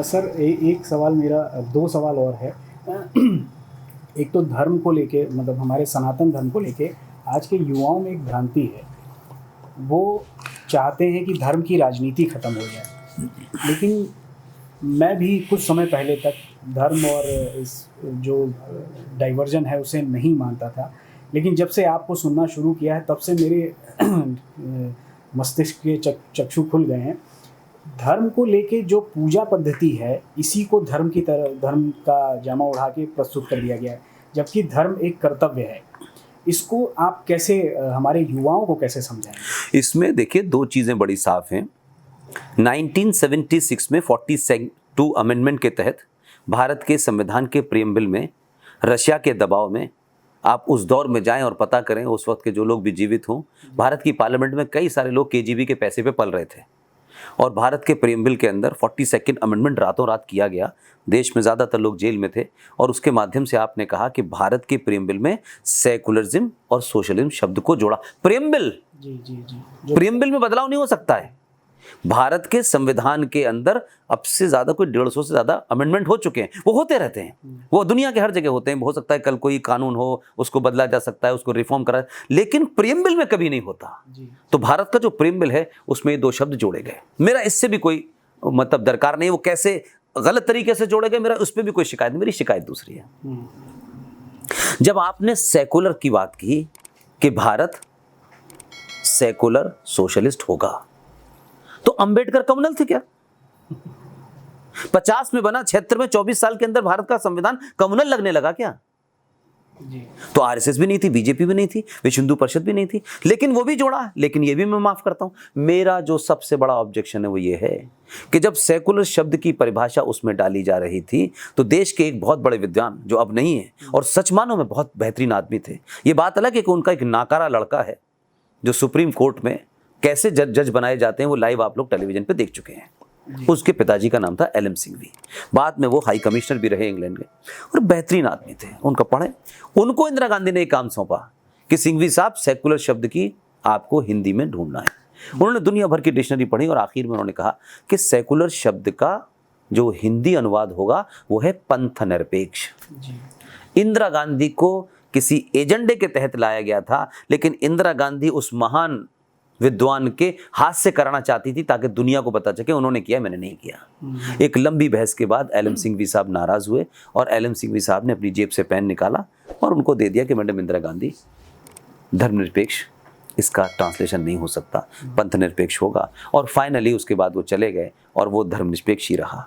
Sir एक सवाल मेरा, दो सवाल और है। एक तो धर्म को लेके, मतलब हमारे सनातन धर्म को लेके आज के युवाओं में एक भ्रांति है। वो चाहते हैं कि धर्म की राजनीति खत्म हो जाए, लेकिन मैं भी कुछ समय पहले तक धर्म और इस जो डाइवर्जन है उसे नहीं मानता था। लेकिन जब से आपको सुनना शुरू किया है तब से मेरे मस्तिष्क के चक्षु खुल गए हैं। धर्म को लेके जो पूजा पद्धति है, इसी को धर्म की तरह, धर्म का जामा उड़ा के प्रस्तुत कर दिया गया है, जबकि धर्म एक कर्तव्य है। इसको आप कैसे, हमारे युवाओं को कैसे समझाएंगे? इसमें देखिए दो चीज़ें बड़ी साफ हैं। 1976 में 42 अमेंडमेंट के तहत भारत के संविधान के प्रीएम्बल में रशिया के दबाव में, आप उस दौर में जाएं और पता करें, उस वक्त के जो लोग भी जीवित हों, भारत की पार्लियामेंट में कई सारे लोग केजीबी के पैसे पे पल रहे थे। और भारत के प्रीएम्बल के अंदर 42nd अमेंडमेंट रातों रात किया गया। देश में ज़्यादातर लोग जेल में थे और उसके माध्यम से आपने कहा कि भारत के प्रीएम्बल में सेकुलरिज्म और सोशलिज्म शब्द को जोड़ा। प्रीएम्बल प्रीएम्बल में बदलाव नहीं हो सकता है। भारत के संविधान के अंदर अब से ज़्यादा कोई 150 से ज़्यादा अमेंडमेंट हो चुके हैं। वो होते रहते हैं, वो दुनिया के हर जगह होते हैं। हो सकता है कल कोई कानून हो, उसको बदला जा सकता है, उसको रिफॉर्म करा, लेकिन प्रीएम्बल में कभी नहीं होता। तो भारत का जो प्रीएम्बल है उसमें ये दो शब्द जोड़े गए। मेरा इससे भी कोई मतलब दरकार नहीं, वो कैसे गलत तरीके से जोड़े गए, मेरा उस पर भी कोई शिकायत नहीं। मेरी शिकायत दूसरी है। जब आपने सेकुलर की बात की कि भारत सेकुलर सोशलिस्ट होगा, तो अंबेडकर कम्युनल थे क्या? 50 में बना, 76 में 24 साल के अंदर भारत का संविधान कम्युनल लगने लगा क्या? जी। तो आरएसएस भी नहीं थी, बीजेपी भी नहीं थी, विश्व हिंदू परिषद भी नहीं थी, लेकिन वो भी जोड़ा। लेकिन ये भी मैं माफ करता हूं। मेरा जो सबसे बड़ा ऑब्जेक्शन है वो ये है कि जब सेकुलर शब्द की परिभाषा उसमें डाली जा रही थी, तो देश के एक बहुत बड़े विद्वान, जो अब नहीं है और सच मानो में बहुत बेहतरीन आदमी थे, ये बात अलग है कि उनका एक नाकारा लड़का है जो सुप्रीम कोर्ट में कैसे जज बनाए जाते हैं, वो लाइव आप लोग टेलीविजन पे देख चुके हैं। उसके पिताजी का नाम था एलएम सिंघवी। बाद में वो हाई कमिश्नर भी रहे इंग्लैंड के, और बेहतरीन आदमी थे। उनका पढ़े, उनको इंदिरा गांधी ने एक काम सौंपा कि सिंघवी साहब, सेकुलर शब्द की आपको हिंदी में ढूंढना है। उन्होंने दुनिया भर की डिक्शनरी पढ़ी और आखिर में उन्होंने कहा कि सेकुलर शब्द का जो हिंदी अनुवाद होगा वो है पंथ निरपेक्ष। इंदिरा गांधी को किसी एजेंडे के तहत लाया गया था, लेकिन इंदिरा गांधी उस महान विद्वान के हाथ से कराना चाहती थी ताकि दुनिया को पता चले। उन्होंने किया, मैंने नहीं किया। एक लंबी बहस के बाद एलएम सिंघवी साहब नाराज हुए और एलएम सिंघवी साहब ने अपनी जेब से पेन निकाला और उनको दे दिया कि मैडम इंदिरा गांधी, धर्मनिरपेक्ष इसका ट्रांसलेशन नहीं हो सकता, पंथ निरपेक्ष होगा। और फाइनली उसके बाद वो चले गए और वो धर्मनिरपेक्ष ही रहा।